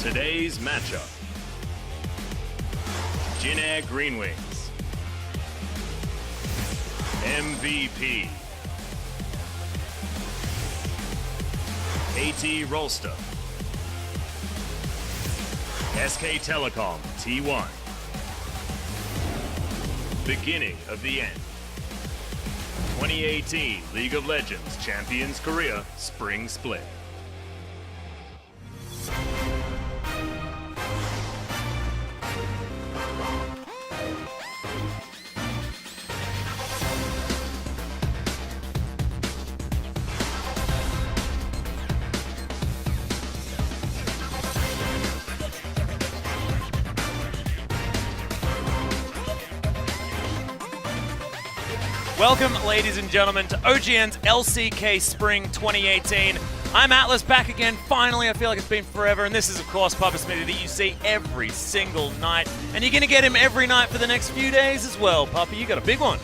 Today's matchup. JAG GreenWings. MVP. KT Rolster. SK Telecom T1. Beginning of the end. 2018 League of Legends Champions Korea Spring Split. Welcome, ladies and gentlemen, to OGN's LCK Spring 2018. I'm Atlas, back again. Finally, I feel like it's been forever. And this is, of course, Papa Smithy that you see every single night. And you're going to get him every night for the next few days as well. Papa, you got a big one.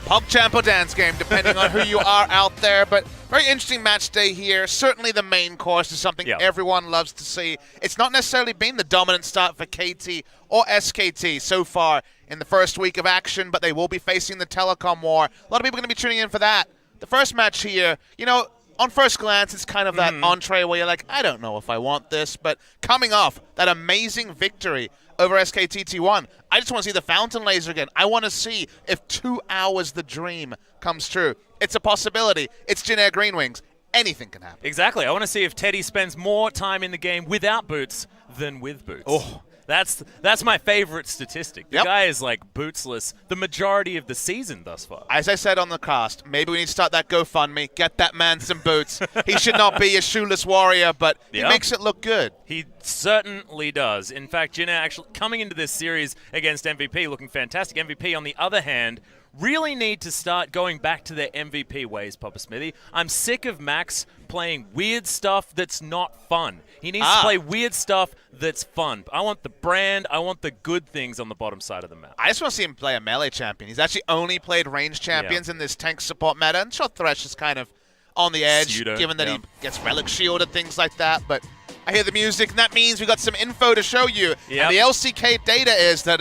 PogChamp or dance game, depending on who you are out there. But very interesting match day here. Certainly the main course is something everyone loves to see. It's not necessarily been the dominant start for KT or SKT so far in the first week of action, but they will be facing the Telecom War. A lot of people are going to be tuning in for that. The first match here, you know, on first glance, it's kind of that entree where you're like, I don't know if I want this, but coming off that amazing victory over SKT-T1, I just want to see the Fountain Laser again. I want to see if 2 hours the dream comes true. It's a possibility. It's JAG GreenWings. Anything can happen. Exactly. I want to see if Teddy spends more time in the game without boots than with boots. Oh. That's my favorite statistic. The guy is like bootsless the majority of the season thus far. As I said on the cast, maybe we need to start that GoFundMe, get that man some boots. He should not be a shoeless warrior, but he makes it look good. He certainly does. In fact, Jinna actually coming into this series against MVP looking fantastic. MVP, on the other hand, really need to start going back to their MVP ways, Papa Smithy. I'm sick of Max playing weird stuff that's not fun. He needs to play weird stuff that's fun. I want the brand. I want the good things on the bottom side of the map. I just want to see him play a melee champion. He's actually only played range champions in this tank support meta, and Shot Thresh is kind of on the edge, given that he gets Relic Shield and things like that, but I hear the music, and that means we got some info to show you. And the LCK data is that,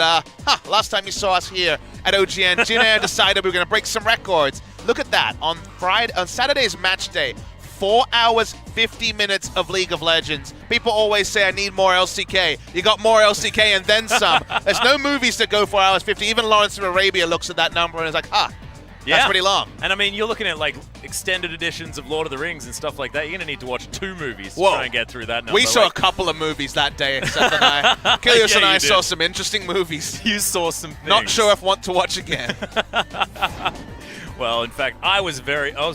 last time you saw us here at OGN, Jinna decided we were going to break some records. Look at that. On Saturday's match day, 4 hours, 50 minutes of League of Legends. People always say, I need more LCK. You got more LCK and then some. There's no movies that go 4 hours, 50. Even Lawrence of Arabia looks at that number and is like, that's pretty long. And I mean, you're looking at like extended editions of Lord of the Rings and stuff like that. You're going to need to watch 2 movies to try and get through that number. We saw a couple of movies that day, Seth and I. Kilios and I saw some interesting movies. You saw some things. Not sure if I want to watch again. Well, in fact, I was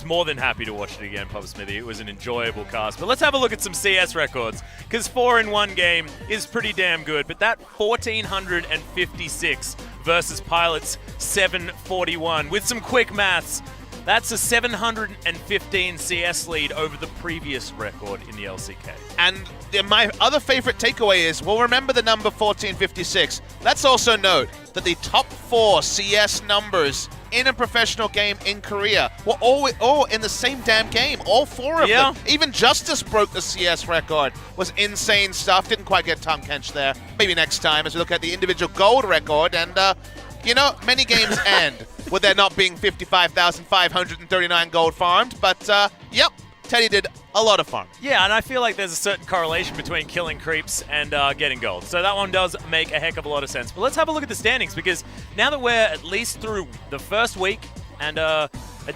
more than happy to watch it again, Papa Smithy. It was an enjoyable cast. But let's have a look at some CS records, because 4 in 1 game is pretty damn good. But that 1,456 versus Pilot's 741, with some quick maths, that's a 715 CS lead over the previous record in the LCK. And my other favorite takeaway is, well, remember the number 1456. Let's also note that the top 4 CS numbers in a professional game in Korea were all in the same damn game. All 4 of them. Even Justice broke the CS record. Was insane stuff. Didn't quite get Tom Kench there. Maybe next time as we look at the individual gold record. And, you know, many games end with there not being 55,539 gold farmed. But, yep, Teddy did a lot of farm. Yeah, and I feel like there's a certain correlation between killing creeps and getting gold. So that one does make a heck of a lot of sense. But let's have a look at the standings, because now that we're at least through the first week and a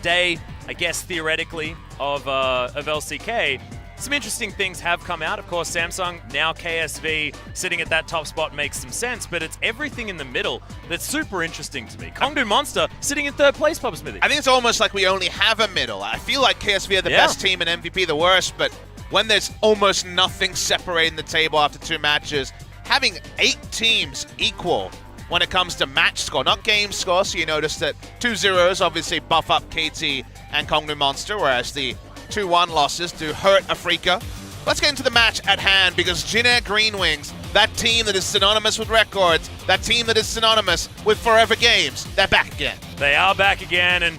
day, I guess, theoretically, of LCK, some interesting things have come out. Of course, Samsung, now KSV, sitting at that top spot makes some sense, but it's everything in the middle that's super interesting to me. Kongdu Monster sitting in 3rd place, Papa Smithy. I think it's almost like we only have a middle. I feel like KSV are the best team and MVP the worst, but when there's almost nothing separating the table after 2 matches, having 8 teams equal when it comes to match score, not game score, so you notice that 2 zeros obviously buff up KT and Kongdu Monster, whereas the 2-1 losses do hurt Afrika. Let's get into the match at hand, because JAG GreenWings, that team that is synonymous with records, that team that is synonymous with forever games, they're back again. They are back again, and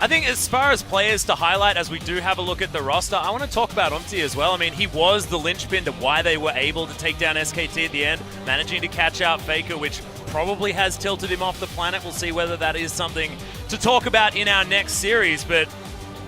I think as far as players to highlight, as we do have a look at the roster, I want to talk about Umti as well. I mean, he was the linchpin to why they were able to take down SKT at the end, managing to catch out Faker, which probably has tilted him off the planet. We'll see whether that is something to talk about in our next series, but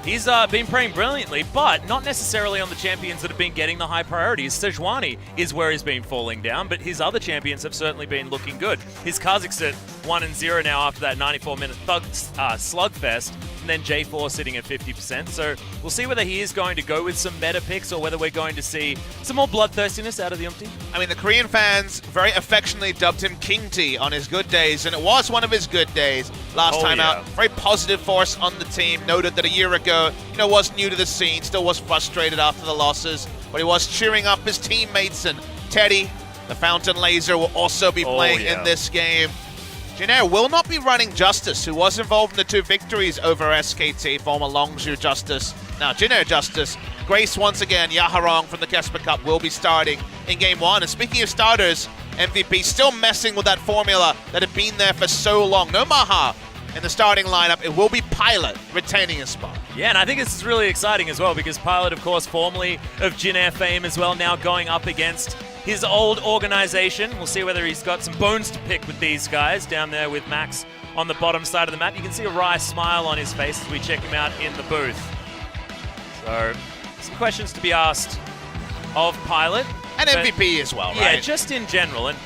he's been playing brilliantly, but not necessarily on the champions that have been getting the high priorities. Sejuani is where he's been falling down, but his other champions have certainly been looking good. His Kazakhstan 1-0 now after that 94-minute slugfest, and then J4 sitting at 50%. So we'll see whether he is going to go with some meta picks or whether we're going to see some more bloodthirstiness out of the Umti. I mean, the Korean fans very affectionately dubbed him King T on his good days, and it was one of his good days last time out. Very positive force on the team. Noted that a year ago, was new to the scene, still was frustrated after the losses, but he was cheering up his teammates, and Teddy, the Fountain Laser, will also be playing in this game. Jin Air will not be running Justice, who was involved in the 2 victories over SKT, former Longzhou Justice. Now, Jin Air Justice, Grace once again, Yaharong from the Kesper Cup will be starting in Game 1. And speaking of starters, MVP still messing with that formula that had been there for so long. No Maha in the starting lineup. It will be Pilot retaining his spot. Yeah, and I think this is really exciting as well because Pilot, of course, formerly of Jin Air fame as well, now going up against his old organization. We'll see whether he's got some bones to pick with these guys down there with Max on the bottom side of the map. You can see a wry smile on his face as we check him out in the booth. So, some questions to be asked of Pilot. And MVP as well, right? Yeah, just in general. And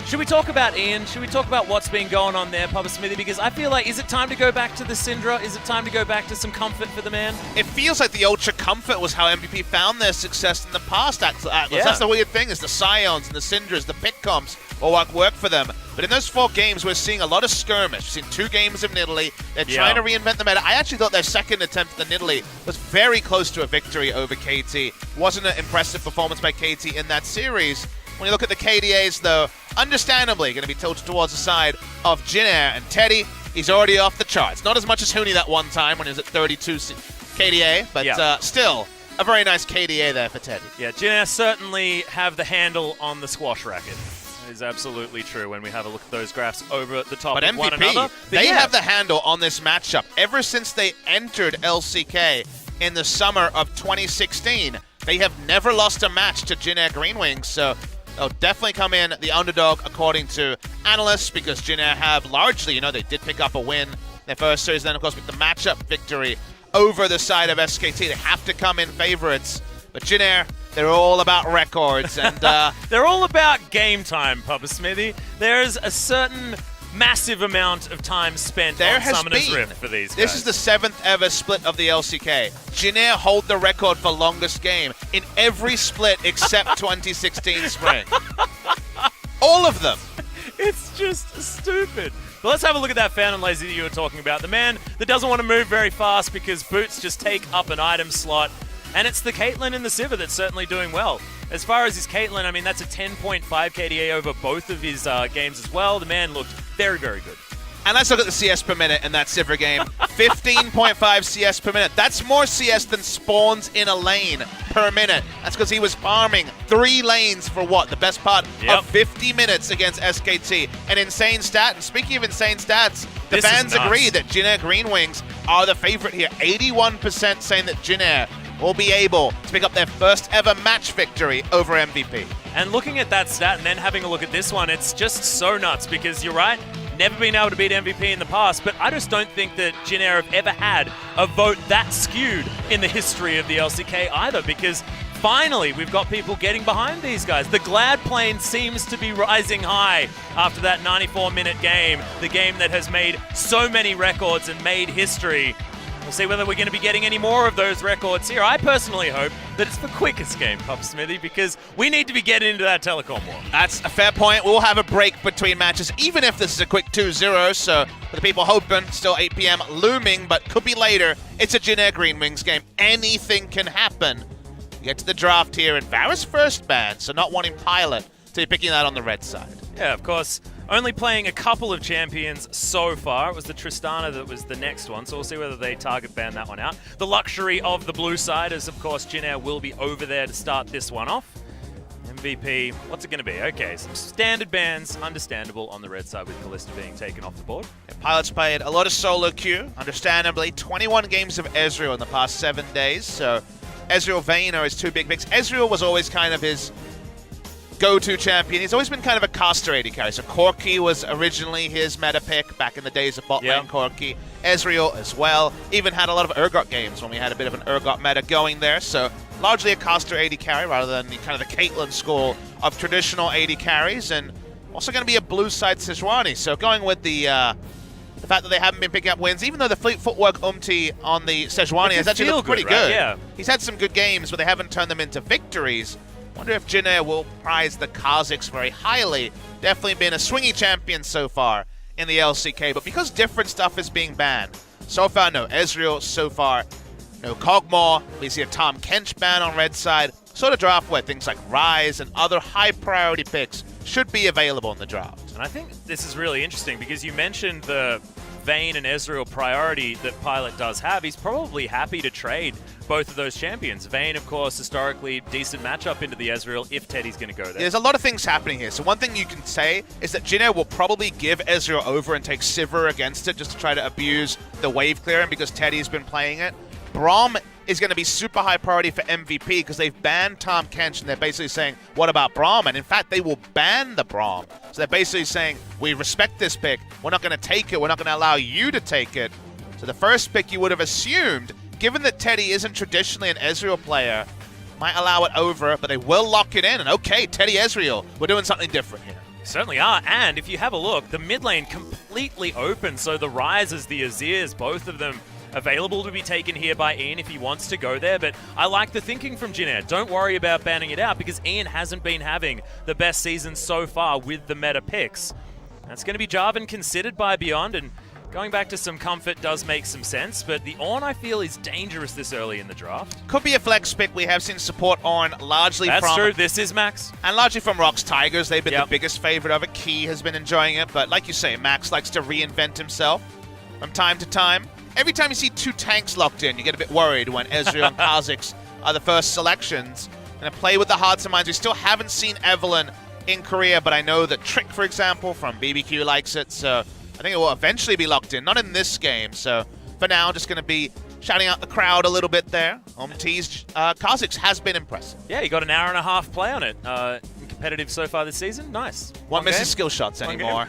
should we talk about Ian? Should we talk about what's been going on there, Papa Smithy? Because I feel like, is it time to go back to the Syndra? Is it time to go back to some comfort for the man? It feels like the Ultra Comfort was how MVP found their success in the past, Atlas. Yeah. That's the weird thing, is the Scions and the Syndras, the pit comps will work for them. But in those 4 games, we're seeing a lot of skirmish. We've seen 2 games of Nidalee. They're trying to reinvent the meta. I actually thought their second attempt at the Nidalee was very close to a victory over KT. Wasn't an impressive performance by KT in that series. When you look at the KDAs, though, understandably going to be tilted towards the side of Jin Air and Teddy. He's already off the charts. Not as much as Huni that one time when he was at 32 KDA, but still a very nice KDA there for Teddy. Yeah, Jin Air certainly have the handle on the squash racket. That is absolutely true when we have a look at those graphs over the top of one another. But they have the handle on this matchup. Ever since they entered LCK in the summer of 2016, they have never lost a match to Jin Air GreenWings, so they'll definitely come in the underdog according to analysts because Jin Air have largely, they did pick up a win in their first series. Then, of course, with the matchup victory over the side of SKT, they have to come in favorites. But Jin Air, they're all about records. And they're all about game time, Papa Smithy. There's a certain massive amount of time spent on Summoner's Rift for these guys. This is the 7th ever split of the LCK. Jin Air hold the record for longest game in every split except 2016 Spring. All of them. It's just stupid. But let's have a look at that Phantom Laser that you were talking about. The man that doesn't want to move very fast because boots just take up an item slot. And it's the Caitlyn and the Sivir that's certainly doing well. As far as his Caitlyn, I mean, that's a 10.5 KDA over both of his games as well. The man looked very, very good. And let's look at the CS per minute in that Sivir game. 15.5 CS per minute. That's more CS than spawns in a lane per minute. That's because he was farming 3 lanes for the best part of 50 minutes against SKT. An insane stat. And speaking of insane stats, the fans agree that Jin Air GreenWings are the favorite here. 81% saying that Jin Air will be able to pick up their first ever match victory over MVP. And looking at that stat and then having a look at this one, it's just so nuts because you're right, never been able to beat MVP in the past, but I just don't think that Jin Air have ever had a vote that skewed in the history of the LCK either, because finally we've got people getting behind these guys. The Glad plane seems to be rising high after that 94-minute game, the game that has made so many records and made history. We'll see whether we're going to be getting any more of those records here. I personally hope that it's the quickest game, Pop Smithy, because we need to be getting into that telecom war. That's a fair point. We'll have a break between matches, even if this is a quick 2-0. So for the people hoping, still 8 p.m. looming, but could be later. It's a Jin Air GreenWings game. Anything can happen. You get to the draft here, and Varus first ban, so not wanting Pilot to be picking that on the red side. Yeah, of course. Only playing a couple of champions so far. It was the Tristana that was the next one, so we'll see whether they target ban that one out. The luxury of the blue side is, of course, Jin Air will be over there to start this one off. MVP. What's it going to be? Okay, some standard bans, understandable on the red side with Kalista being taken off the board. Pilot's played a lot of solo queue, understandably. 21 games of Ezreal in the past 7 days, so Ezreal Vayne are his two big picks. Ezreal was always kind of his go-to champion. He's always been kind of a caster AD carry. So Corki was originally his meta pick back in the days of bot lane Corki. Ezreal as well. Even had a lot of Urgot games when we had a bit of an Urgot meta going there. So largely a caster AD carry rather than the kind of the Caitlyn school of traditional AD carries. And also going to be a blue side Sejuani. So going with the fact that they haven't been picking up wins, even though the fleet footwork Umti on the Sejuani has actually looked pretty good. Yeah. He's had some good games, but they haven't turned them into victories. Wonder if Jin Air will prize the Kha'Zix very highly. Definitely been a swingy champion so far in the LCK, but because different stuff is being banned, so far no Ezreal, so far no Kog'Maw. We see a Tahm Kench ban on red side. Sort of draft where things like Ryze and other high priority picks should be available in the draft. And I think this is really interesting because you mentioned the Vayne and Ezreal priority that Pilot does have. He's probably happy to trade both of those champions. Vayne, of course, historically decent matchup into the Ezreal if Teddy's going to go there. There's a lot of things happening here. So one thing you can say is that Jin Air will probably give Ezreal over and take Sivir against it just to try to abuse the wave clearing because Teddy's been playing it. Braum is going to be super high priority for MVP because they've banned Tahm Kench and they're basically saying, what about Braum? And in fact, they will ban the Braum. So they're basically saying, we respect this pick. We're not going to take it. We're not going to allow you to take it. So the first pick you would have assumed, given that Teddy isn't traditionally an Ezreal player, might allow it over, but they will lock it in. And okay, Teddy Ezreal, we're doing something different here. Certainly are, and if you have a look, the mid lane completely open, so the Ryzes, the Azirs, both of them available to be taken here by Ian if he wants to go there, but I like the thinking from Jin Air. Don't worry about banning it out because Ian hasn't been having the best season so far with the meta picks. That's going to be Jarvan considered by Beyond, and going back to some comfort does make some sense, but the Ornn I feel is dangerous this early in the draft. Could be a flex pick. We have seen support Ornn largely from... That's true, this is Max. And largely from Rock's Tigers. They've been the biggest favorite of it. Key has been enjoying it, but like you say, Max likes to reinvent himself from time to time. Every time you see two tanks locked in, you get a bit worried when Ezreal and Kha'Zix are the first selections. Gonna play with the hearts and minds. We still haven't seen Evelynn in Korea, but I know that Trick, for example, from BBQ likes it, so I think it will eventually be locked in. Not in this game, so for now, just gonna be shouting out the crowd a little bit there. Umti's Kha'Zix has been impressive. Yeah, he got an hour and a half play on it. Competitive so far this season. Nice. Won't miss his skill shots anymore.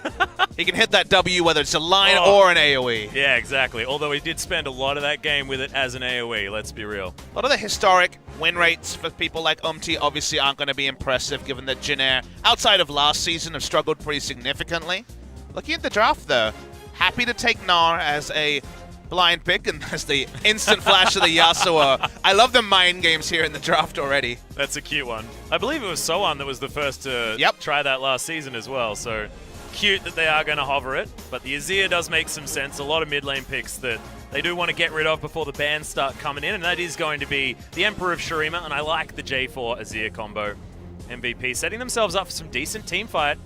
He can hit that W whether it's a line or an AoE. Yeah, exactly. Although he did spend a lot of that game with it as an AoE, let's be real. A lot of the historic win rates for people like Umti obviously aren't going to be impressive given that Jin Air, outside of last season, have struggled pretty significantly. Looking at the draft though, happy to take Gnar as a blind pick, and there's the instant flash of the Yasuo. I love the mind games here in the draft already. That's a cute one. I believe it was Soan that was the first to try that last season as well, so cute that they are going to hover it. But the Azir does make some sense. A lot of mid lane picks that they do want to get rid of before the bans start coming in, and that is going to be the Emperor of Shurima, and I like the J4 Azir combo. MVP setting themselves up for some decent team fight.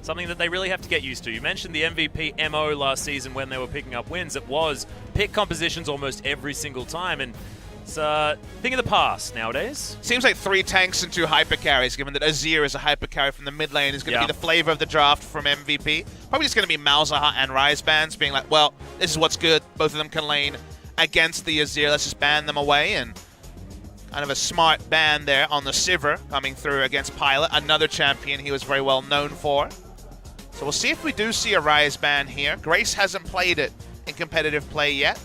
Something that they really have to get used to. You mentioned the MVP MO last season when they were picking up wins. It was pick compositions almost every single time, and it's a thing of the past nowadays. Seems like 3 tanks and 2 hyper carries, given that Azir is a hyper carry from the mid lane, is going to be the flavor of the draft from MVP. Probably just going to be Malzahar and Ryze bans being like, well, this is what's good. Both of them can lane against the Azir. Let's just ban them away, and kind of a smart ban there on the Sivir coming through against Pilot, another champion he was very well known for. So we'll see if we do see a Ryze ban here. Grace hasn't played it in competitive play yet.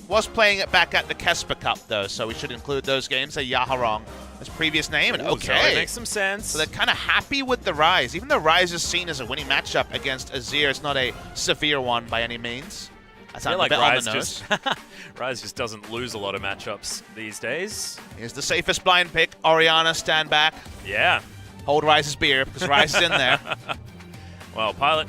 Was playing it back at the Kesper Cup, though, so we should include those games. A Yaharong, his previous name, and okay. Makes some sense. So they're kind of happy with the Ryze. Even though Ryze is seen as a winning matchup against Azir, it's not a severe one by any means. That's a bit on the nose. Ryze just doesn't lose a lot of matchups these days. Here's the safest blind pick. Orianna, stand back. Yeah. Hold Ryze's beer, because Ryze is in there. Well, Pilot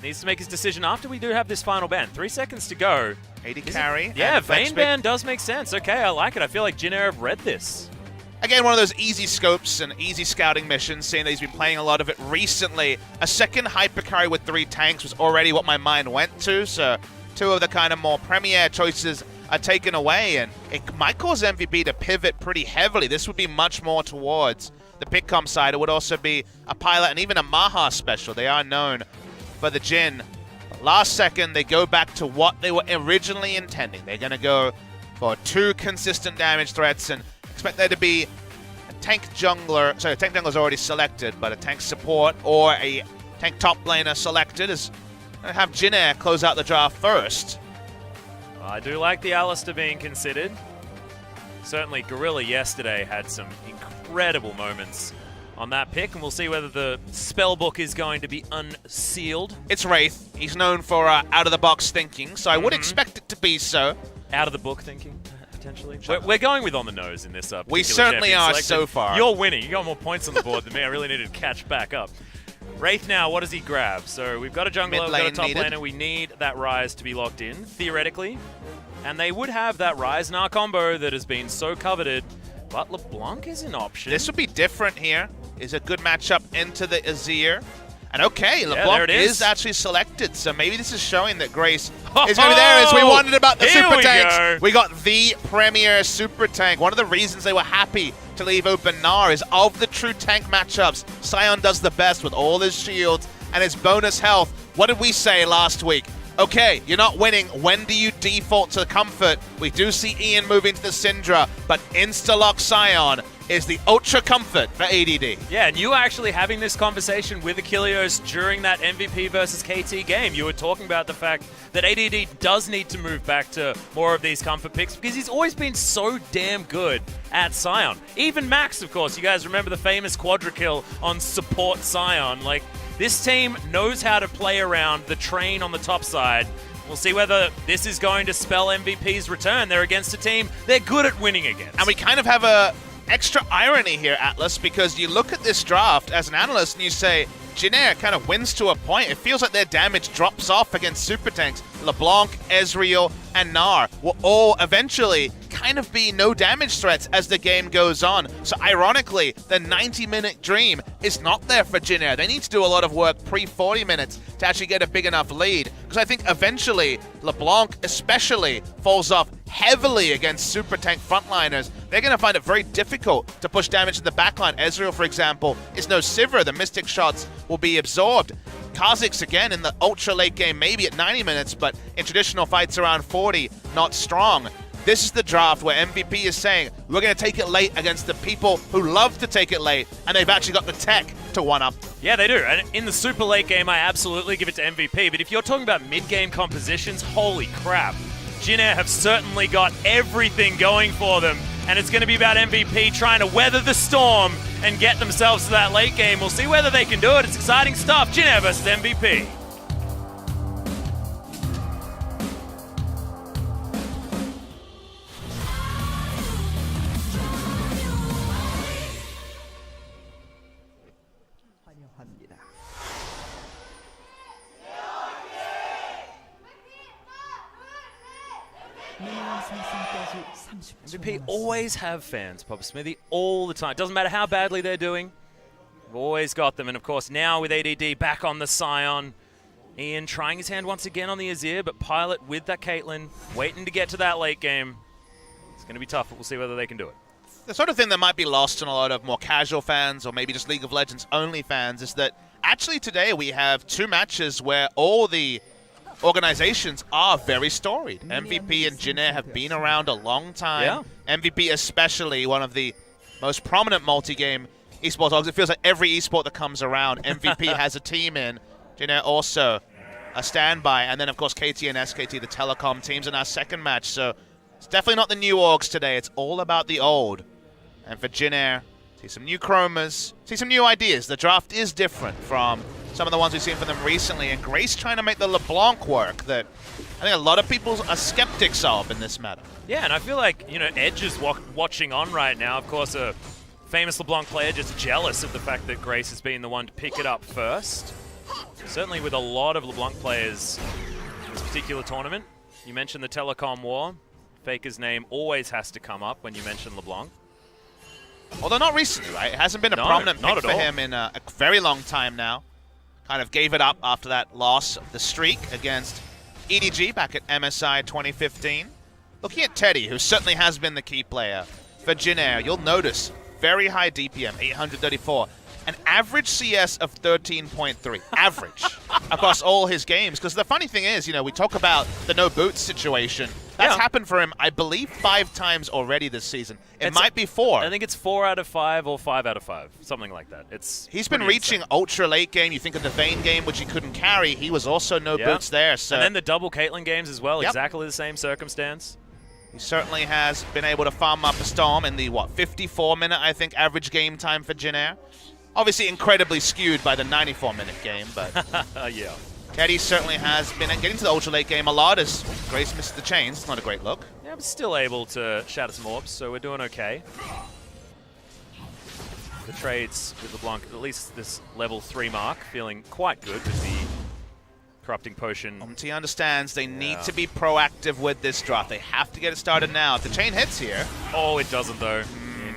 needs to make his decision after we do have this final ban. 3 seconds to go. 80 carry. Yeah, Vayne ban does make sense. Okay, I like it. I feel like Jin Air have read this. Again, one of those easy scopes and easy scouting missions, seeing that he's been playing a lot of it recently. A second hyper carry with 3 tanks was already what my mind went to, so 2 of the kind of more premier choices are taken away, and it might cause MVP to pivot pretty heavily. This would be much more towards the Pickcom side, it would also be a Pilot and even a Maha special. They are known for the Jhin. But last second, they go back to what they were originally intending. They're going to go for 2 consistent damage threats and expect there to be a tank jungler. Sorry, a tank jungler is already selected, but a tank support or a tank top laner selected is going to have Jhin Air close out the draft first. I do like the Alistair being considered. Certainly, Gorilla yesterday had some incredible moments on that pick, and we'll see whether the spellbook is going to be unsealed. It's Wraith. He's known for out-of-the-box thinking, so I would expect it to be so. Out-of-the-book thinking, potentially. We're going with on the nose in this we certainly are so far. You're winning. You got more points on the board than me. I really needed to catch back up. Wraith now, what does he grab? So we've got a jungler, we've got a top laner. We need that Rise to be locked in, theoretically. And they would have that Rise Gnar combo that has been so coveted, but LeBlanc is an option. This would be different here. Is a good matchup into the Azir. And okay, LeBlanc is actually selected, so maybe this is showing that Grace is going to be there as we wondered about the super tanks. We got the premier super tank. One of the reasons they were happy to leave open Gnar is of the true tank matchups, Sion does the best with all his shields and his bonus health. What did we say last week? Okay, you're not winning. When do you default to comfort? We do see Ian moving to the Syndra, but insta-lock Sion is the ultra comfort for ADD. Yeah, and you were actually having this conversation with Achilleos during that MVP versus KT game. You were talking about the fact that ADD does need to move back to more of these comfort picks because he's always been so damn good at Sion. Even Max, of course. You guys remember the famous quadra kill on support Sion. Like, this team knows how to play around the train on the top side. We'll see whether this is going to spell MVP's return. They're against a team they're good at winning against. And we kind of have a extra irony here, Atlas, because you look at this draft as an analyst and you say, Jhin Air kind of wins to a point. It feels like their damage drops off against super tanks. LeBlanc, Ezreal, and Gnar will all eventually kind of be no damage threats as the game goes on. So ironically, the 90-minute dream is not there for Jhin Air. They need to do a lot of work pre-40 minutes to actually get a big enough lead. Because I think eventually, LeBlanc especially falls off heavily against super tank frontliners. They're going to find it very difficult to push damage to the backline. Ezreal, for example, is no Sivir. The Mystic shots will be absorbed. Kha'Zix, again, in the ultra late game, maybe at 90 minutes, but in traditional fights around 40, not strong. This is the draft where MVP is saying, we're going to take it late against the people who love to take it late, and they've actually got the tech to one-up. Yeah, they do. And in the super late game, I absolutely give it to MVP. But if you're talking about mid-game compositions, holy crap. Jhin Air have certainly got everything going for them. And it's going to be about MVP trying to weather the storm and get themselves to that late game. We'll see whether they can do it. It's exciting stuff. Jhin Air versus MVP. MVP always have fans, Papa Smithy, all the time. Doesn't matter how badly they're doing. We've always got them. And, of course, now with ADD back on the Sion, Ian trying his hand once again on the Azir, but Pilot with that Caitlyn, waiting to get to that late game. It's going to be tough, but we'll see whether they can do it. The sort of thing that might be lost on a lot of more casual fans or maybe just League of Legends only fans is that actually today we have 2 matches where all the organizations are very storied. MVP and Jhin Air have been around a long time. Yeah. MVP especially, one of the most prominent multi-game esports. It feels like every esport that comes around, MVP has a team in. Jhin Air also a standby. And then, of course, KT and SKT, the telecom teams in our second match. So it's definitely not the new orgs today. It's all about the old. And for Jhin Air, see some new chromas, see some new ideas. The draft is different from some of the ones we've seen from them recently, and Grace trying to make the LeBlanc work that I think a lot of people are skeptics of in this matter. Yeah, and I feel like, you know, Edge is watching on right now. Of course, a famous LeBlanc player just jealous of the fact that Grace has been the one to pick it up first. Certainly with a lot of LeBlanc players in this particular tournament. You mentioned the Telecom War. Faker's name always has to come up when you mention LeBlanc. Although not recently, right? It hasn't been a prominent pick for him in a very long time now. Kind of gave it up after that loss of the streak against EDG back at MSI 2015. Looking at Teddy, who certainly has been the key player for Jhin Air, you'll notice very high DPM, 834. An average CS of 13.3, average, across all his games. Because the funny thing is, you know, we talk about the no boots situation. That's happened for him, I believe, 5 times already this season. It might be 4. I think it's 4 out of 5 or 5 out of 5, something like that. He's been reaching ultra late game. You think of the Vayne game, which he couldn't carry. He was also no boots there. So. And then the double Caitlyn games as well, exactly the same circumstance. He certainly has been able to farm up a Storm in the, 54-minute, I think, average game time for Jin Air. Obviously incredibly skewed by the 94-minute game, but yeah. Teddy certainly has been getting to the ultra late game a lot as Grace misses the chains. It's not a great look. Yeah, but still able to shatter some orbs, so we're doing okay. The trades with LeBlanc, at least this level 3 mark, feeling quite good with the Corrupting Potion. Umti understands they need to be proactive with this draft. They have to get it started now. If the chain hits here. Oh, it doesn't though.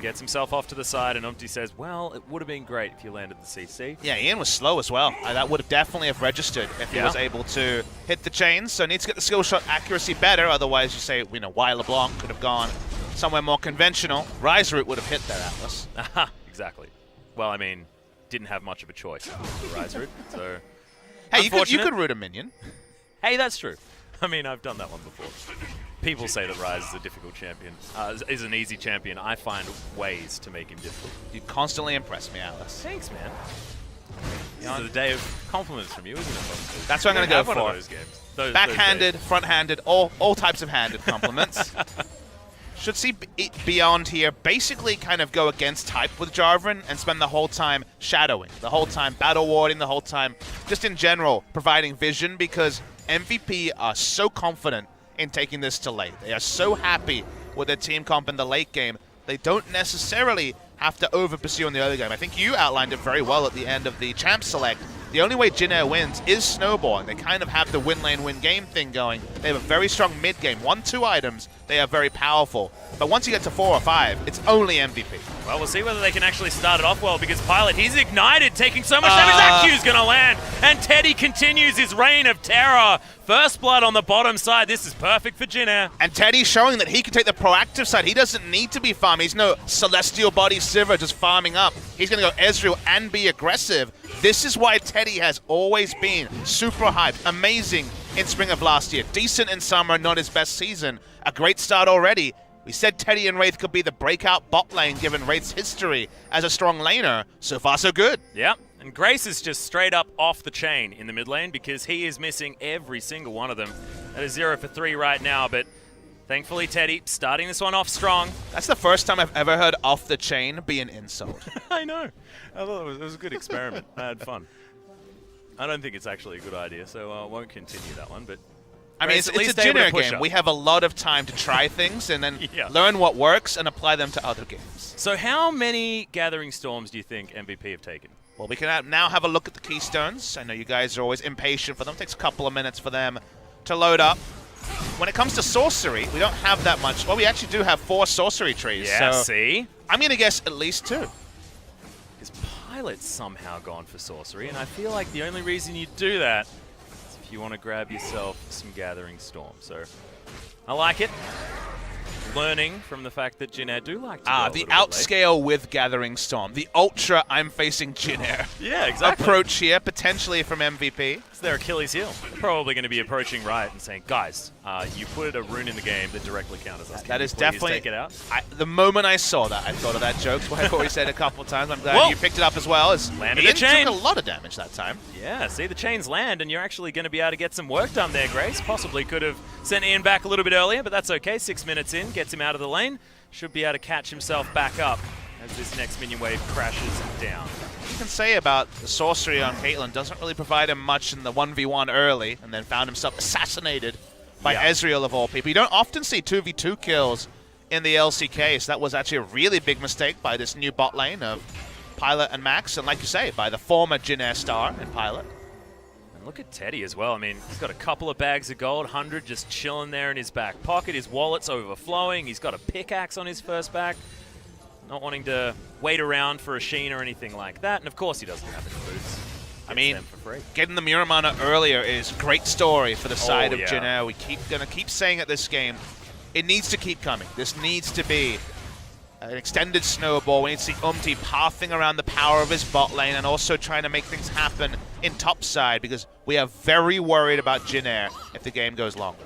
Gets himself off to the side, and Umti says, well, it would have been great if you landed the CC. Yeah, Ian was slow as well. That would have definitely have registered if he was able to hit the chains. So needs to get the skill shot accuracy better. Otherwise, you say, you know, why LeBlanc could have gone somewhere more conventional. Rise Root would have hit that Atlas. Exactly. Well, I mean, didn't have much of a choice with the Rise Root, so... Hey, you could root a minion. Hey, that's true. I mean, I've done that one before. People say that Rise is a difficult champion, is an easy champion. I find ways to make him difficult. You constantly impress me, Atlas. Thanks, man. This is a day of compliments from you, isn't it? That's what I'm going to go for. One of those games. Backhanded, front-handed, all types of handed compliments. Should see Beyond here basically kind of go against type with Jarvan and spend the whole time shadowing, the whole time battle warding, the whole time just in general providing vision, because MVP are so confident in taking this to late. They are so happy with their team comp in the late game. They don't necessarily have to over-pursue in the early game. I think you outlined it very well at the end of the champ select. The only way Jin Air wins is snowballing. They kind of have the win lane, win game thing going. They have a very strong mid game. 1-2 items, they are very powerful. But once you get to 4 or 5, it's only MVP. Well, we'll see whether they can actually start it off well, because Pilot, he's ignited, taking so much damage. That Q's going to land, and Teddy continues his reign of terror. First blood on the bottom side. This is perfect for Jin Air. And Teddy's showing that he can take the proactive side. He doesn't need to be farming. He's no Celestial Body Sivir just farming up. He's going to go Ezreal and be aggressive. This is why Teddy has always been super hyped. Amazing in spring of last year. Decent in summer, not his best season. A great start already. We said Teddy and Wraith could be the breakout bot lane given Wraith's history as a strong laner. So far, so good. Yeah, and Grace is just straight up off the chain in the mid lane because he is missing every single one of them. That is 0 for 3 right now, but thankfully Teddy starting this one off strong. That's the first time I've ever heard off the chain be an insult. I know. I thought it was a good experiment. I had fun. I don't think it's actually a good idea, so I won't continue that one, but... I mean, it's a Jin Air game. We have a lot of time to try things and then learn what works and apply them to other games. So how many Gathering Storms do you think MVP have taken? Well, we can now have a look at the Keystones. I know you guys are always impatient for them. It takes a couple of minutes for them to load up. When it comes to sorcery, we don't have that much. Well, we actually do have 4 sorcery trees. Yeah, so see? I'm going to guess at least 2. Because Pilot's somehow gone for sorcery, and I feel like the only reason you do that is if you want to grab yourself some Gathering Storm. So I like it. Learning from the fact that Jin Air do like to the outscale with Gathering Storm. The ultra I'm facing Jin Air. Yeah, exactly. Approach here, potentially from MVP. It's their Achilles heel. They're probably going to be approaching Riot and saying, guys, you put a rune in the game that directly counters us. That is definitely... take it out? The moment I saw that, I thought of that joke. So I've already said a couple of times. I'm glad you picked it up as well. Landed the chain. Took a lot of damage that time. Yeah, see the chains land, and you're actually going to be able to get some work done there, Grace. Possibly could have sent Ian back a little bit earlier, but that's okay. 6 minutes in, gets him out of the lane. Should be able to catch himself back up as this next minion wave crashes down. You can say about the sorcery on Caitlyn doesn't really provide him much in the 1v1 early, and then found himself assassinated by Ezreal of all people. You don't often see 2v2 kills in the LCK, so that was actually a really big mistake by this new bot lane of Pilot and Max, and like you say, by the former Jin Air star in Pilot. And look at Teddy as well. I mean, he's got a couple of bags of gold, 100 just chilling there in his back pocket. His wallet's overflowing. He's got a pickaxe on his first back. Not wanting to wait around for a Sheen or anything like that. And of course he doesn't have any boots. I mean, for free. Getting the Muramana earlier is a great story for the side of Jin Air. We're gonna keep saying it this game. It needs to keep coming. This needs to be an extended snowball. We need to see pathing around the power of his bot lane and also trying to make things happen in top side because we are very worried about Jinair if the game goes longer.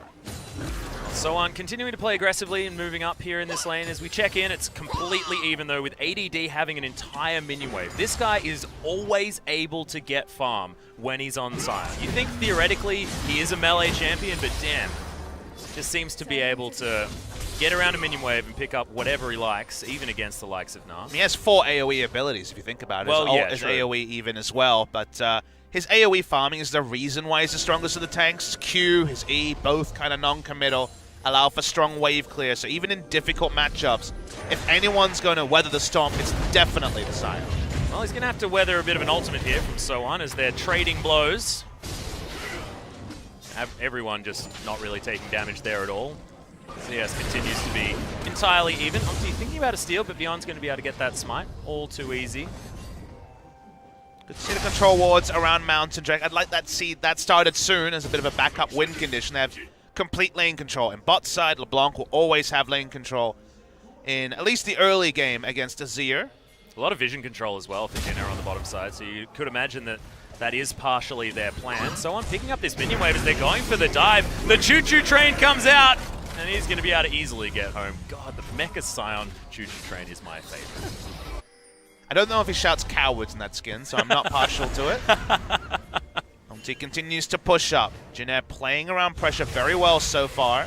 So on, continuing to play aggressively and moving up here in this lane. As we check in, it's completely even though with ADD having an entire minion wave. This guy is always able to get farm when he's on side. You think theoretically he is a melee champion, but damn, just seems to be able to get around a minion wave and pick up whatever he likes, even against the likes of Nam. He has 4 AoE abilities if you think about it. Well, his yeah, ult is true. AoE even as well, but his AoE farming is the reason why he's the strongest of the tanks. His Q, his E, both kind of non-committal, allow for strong wave clear. So even in difficult matchups, if anyone's going to weather the storm, it's definitely the Sion. Well, he's going to have to weather a bit of an ultimate here from So-On as they're trading blows. Everyone just not really taking damage there at all. CS continues to be entirely even. Umpty thinking about a steal, but Beyond's going to be able to get that smite. All too easy. Good to see the control wards around Mountain Drake. I'd like that see that started soon as a bit of a backup win condition. They have complete lane control. In bot side, LeBlanc will always have lane control in at least the early game against Azir. A lot of vision control as well for Jinair on the bottom side, so you could imagine that that is partially their plan. So on picking up this minion wave as they're going for the dive. The choo-choo train comes out, and he's going to be able to easily get home. God, the Mecha Scion choo-choo train is my favorite. I don't know if he shouts cowards in that skin, so I'm not partial to it. He continues to push up. Jinair playing around pressure very well so far.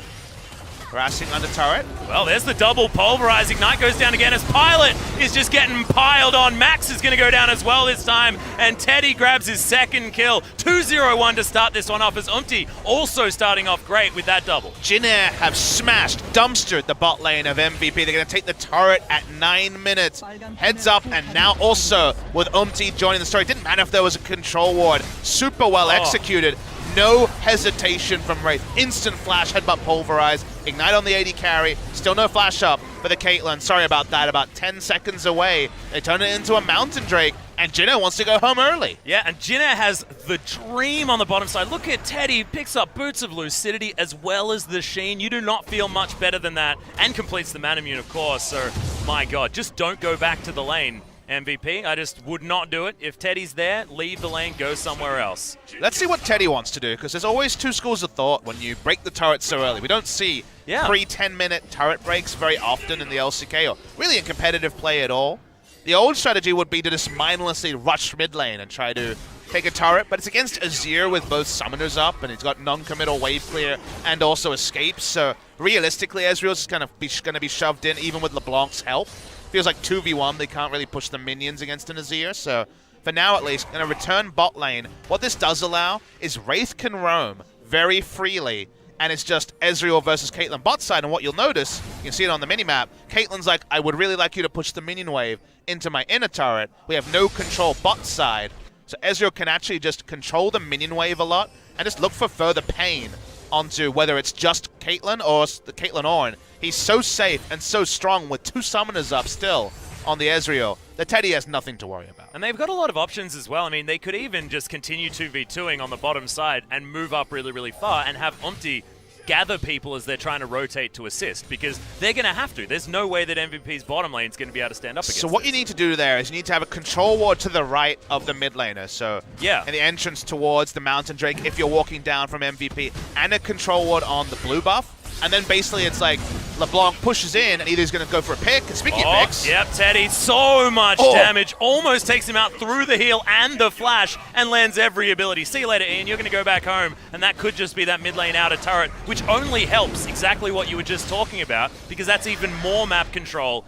Harassing under turret. Well, there's the double pulverize. Ignite goes down again as Pilot is just getting piled on. Max is going to go down as well this time. And Teddy grabs his second kill. 2-0-1 to start this one off as Umpty also starting off great with that double. Jinair have smashed, dumpstered the bot lane of MVP. They're going to take the turret at 9 minutes. Heads up, and now also with Umpty joining the story. Didn't matter if there was a control ward. Super well executed. No hesitation from Wraith. Instant flash, headbutt pulverize, ignite on the AD carry. Still no flash up for the Caitlyn. Sorry about that. About 10 seconds away. They turn it into a Mountain Drake, and Jinair wants to go home early. Yeah, and Jinair has the dream on the bottom side. Look at Teddy, picks up Boots of Lucidity as well as the Sheen. You do not feel much better than that, and completes the Manamune, of course. So, my God, just don't go back to the lane. MVP, I just would not do it. If Teddy's there, leave the lane, go somewhere else. Let's see what Teddy wants to do, because there's always 2 schools of thought when you break the turret so early. We don't see pre-10-minute turret breaks very often in the LCK, or really in competitive play at all. The old strategy would be to just mindlessly rush mid lane and try to take a turret, but it's against Azir with both summoners up, and he's got non-committal wave clear and also escapes, so realistically, Ezreal's just going to be shoved in, even with LeBlanc's help. Feels like 2v1, they can't really push the minions against an Azir, so for now at least, going to return bot lane. What this does allow is Wraith can roam very freely, and it's just Ezreal versus Caitlyn bot side, and what you'll notice, you can see it on the minimap, Caitlyn's like, I would really like you to push the minion wave into my inner turret. We have no control bot side, so Ezreal can actually just control the minion wave a lot, and just look for further pain onto whether it's just Caitlyn or the Caitlyn Ornn. He's so safe and so strong with 2 summoners up still on the Ezreal that Teddy has nothing to worry about. And they've got a lot of options as well. I mean, they could even just continue 2v2ing on the bottom side and move up really, really far and have Umpty gather people as they're trying to rotate to assist, because they're going to have to. There's no way that MVP's bottom lane is going to be able to stand up against So what you need to do there is you need to have a control ward to the right of the mid laner. So yeah, in the entrance towards the Mountain Drake, if you're walking down from MVP, and a control ward on the blue buff. And then basically it's like LeBlanc pushes in and either he's going to go for a pick. And speaking of picks. Yep, Teddy, so much damage. Almost takes him out through the heal and the flash and lands every ability. See you later, Ian. You're going to go back home. And that could just be that mid lane outer turret, which only helps exactly what you were just talking about, because that's even more map control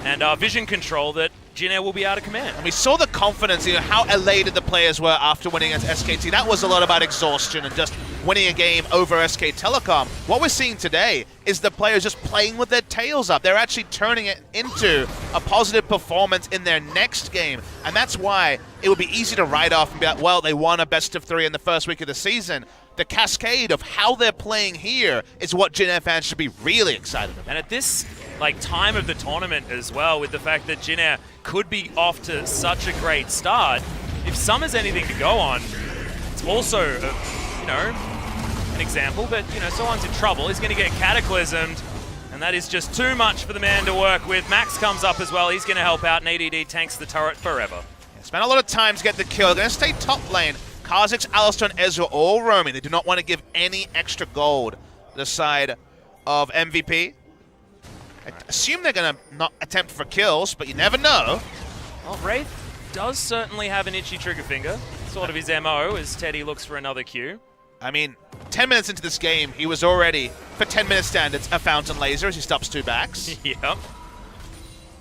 and vision control that Jinair will be able to command. And we saw the confidence, you know, how elated the players were after winning against SKT. That was a lot about exhaustion and just winning a game over SK Telecom. What we're seeing today is the players just playing with their tails up. They're actually turning it into a positive performance in their next game. And that's why it would be easy to write off and be like, well, they won a best of 3 in the first week of the season. The cascade of how they're playing here is what Jinair fans should be really excited about. And at this time of the tournament as well, with the fact that Jinair could be off to such a great start, if Summer's anything to go on, it's also, you know, an example, but, you know, someone's in trouble. He's going to get cataclysmed, and And that is just too much for the man to work with. Max comes up as well. He's going to help out, and ADD tanks the turret forever. Yeah, spent a lot of time to get the kill. They're going to stay top lane. Kha'Zix, Alistar, and Ezreal all roaming. They do not want to give any extra gold to the side of MVP. I assume they're going to not attempt for kills, but you never know. Well, Wraith does certainly have an itchy trigger finger. Sort of his MO as Teddy looks for another Q. I mean, 10 minutes into this game, he was already, for 10-minute standards, a fountain laser as he stops 2 backs. Yep.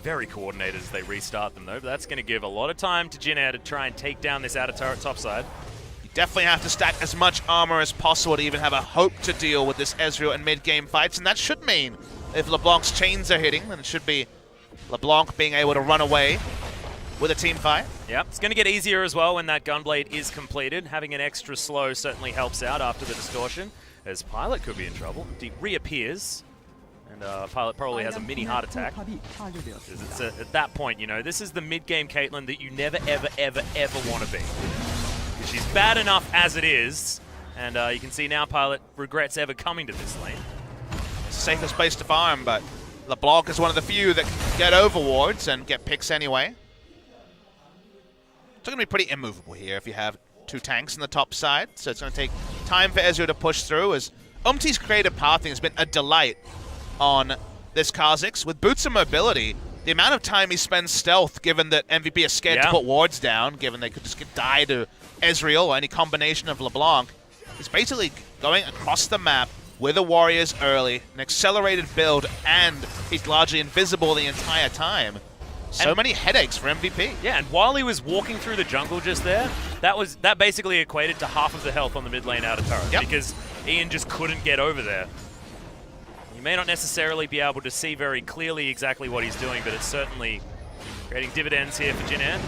Very coordinated as they restart them, though. But that's going to give a lot of time to Jin Air to try and take down this outer turret topside. You definitely have to stack as much armor as possible to even have a hope to deal with this Ezreal and mid-game fights, and that should mean if LeBlanc's chains are hitting, then it should be LeBlanc being able to run away with a team fight. Yep, it's going to get easier as well when that Gunblade is completed. Having an extra slow certainly helps out after the distortion, as Pilot could be in trouble. He reappears, and Pilot probably has a mini heart attack. It's at that point, you know, this is the mid-game Caitlyn that you never, ever, ever, ever want to be. She's bad enough as it is, and you can see now Pilot regrets ever coming to this lane. It's the safest place to farm, but LeBlanc is one of the few that can get over wards and get picks anyway. It's going to be pretty immovable here if you have 2 tanks on the top side, so it's going to take time for Ezreal to push through, as Umti's creative pathing has been a delight on this Kha'Zix. With boots and mobility, the amount of time he spends stealth, given that MVP is scared to put wards down, given they could just die to Ezreal or any combination of LeBlanc, is basically going across the map with the warriors early, an accelerated build, and he's largely invisible the entire time. So many headaches for MVP. Yeah, and while he was walking through the jungle just there, that basically equated to half of the health on the mid lane outer turret, because Ian just couldn't get over there. You may not necessarily be able to see very clearly exactly what he's doing, but it's certainly creating dividends here for Jin Air.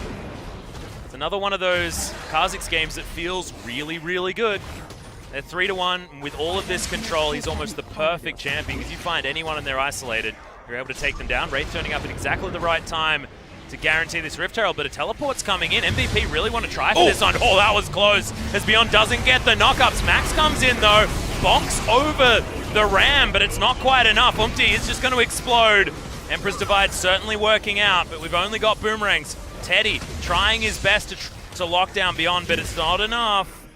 It's another one of those Kha'Zix games that feels really, really good. They're 3-1, and with all of this control, he's almost the perfect champion, because you find anyone and they're isolated, you're able to take them down. Wraith turning up at exactly the right time to guarantee this Rift Herald, but a teleport's coming in. MVP really want to try for this one. Oh, that was close, as Beyond doesn't get the knockups. Max comes in, though, bonks over the Ram, but it's not quite enough. Umti is just going to explode. Emperor's Divide certainly working out, but we've only got boomerangs. Teddy trying his best to lock down Beyond, but it's not enough.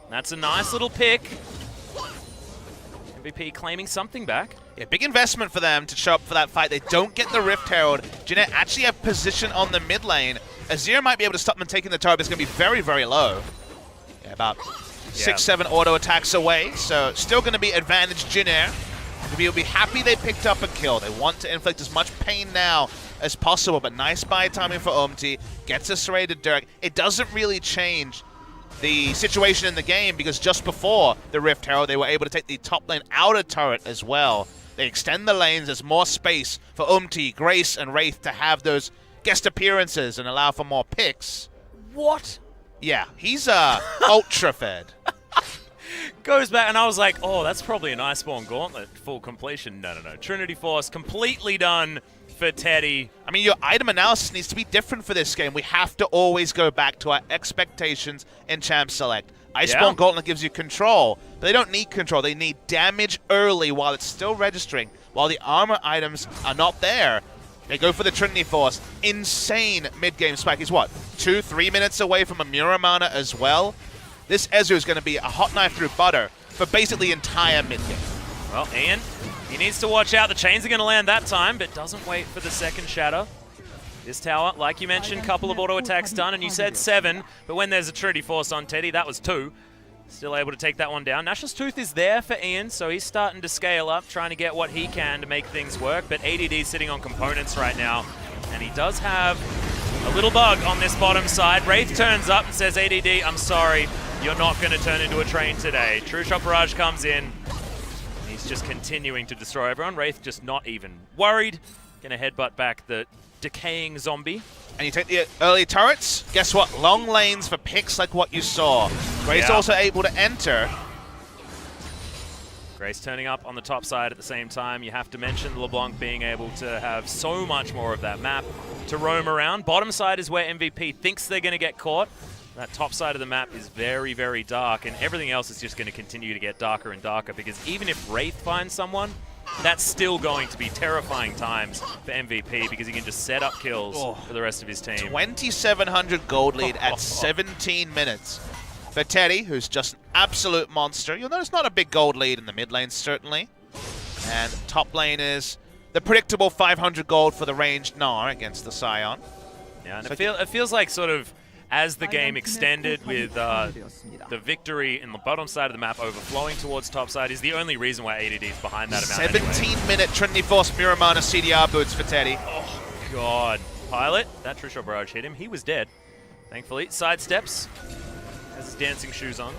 That's a nice little pick. MVP claiming something back. Yeah, big investment for them to show up for that fight. They don't get the Rift Herald. Jin Air actually have position on the mid lane. Azir might be able to stop them taking the turret, but it's going to be very, very low. Yeah, about 6-7 auto attacks away, so still going to be advantage Jin Air. Will be happy they picked up a kill. They want to inflict as much pain now as possible, but nice buy timing for Umti. Gets a serrated Dirk. It doesn't really change the situation in the game, because just before the Rift Herald, they were able to take the top lane outer turret as well. They extend the lanes. There's more space for Umti, Grace, and Wraith to have those guest appearances and allow for more picks. What? Yeah, he's ultra fed. Goes back, and I was like, oh, that's probably an Iceborne Gauntlet full completion. No. Trinity Force completely done for Teddy. I mean, your item analysis needs to be different for this game. We have to always go back to our expectations in Champ Select. Iceborne Gauntlet gives you control, but they don't need control. They need damage early while it's still registering. While the armor items are not there, they go for the Trinity Force. Insane mid-game spike. He's what, 2-3 minutes away from a Muramana as well? This Ezreal is going to be a hot knife through butter for basically the entire mid-game. Well, Ian, he needs to watch out. The chains are going to land that time, but doesn't wait for the second shatter. This tower, like you mentioned, couple of auto attacks done, and you said 7, but when there's a Trinity Force on Teddy, that was 2. Still able to take that one down. Nash's Tooth is there for Ian, so he's starting to scale up, trying to get what he can to make things work, but ADD's sitting on components right now, and he does have a little bug on this bottom side. Wraith turns up and says, ADD, I'm sorry, you're not going to turn into a train today. True Shot Barrage comes in. He's just continuing to destroy everyone. Wraith just not even worried. Going to headbutt back the decaying zombie. And you take the early turrets, guess what? Long lanes for picks like what you saw. Grace also able to enter. Grace turning up on the top side at the same time. You have to mention LeBlanc being able to have so much more of that map to roam around. Bottom side is where MVP thinks they're going to get caught. That top side of the map is very, very dark, and everything else is just going to continue to get darker and darker, because even if Wraith finds someone, that's still going to be terrifying times for MVP because he can just set up kills for the rest of his team. 2,700 gold lead at 17 minutes. For Teddy, who's just an absolute monster. You'll notice not a big gold lead in the mid lane, certainly. And top lane is the predictable 500 gold for the ranged Gnar against the Scion. Yeah, and it feels like sort of as the game extended with the victory in the bottom side of the map overflowing towards top side is the only reason why ADD is behind that amount 17-minute Trinity Force Miramana CDR boots for Teddy. Oh, God. Pilot, that True Shot Barrage hit him. He was dead, thankfully. Sidesteps, has his dancing shoes on.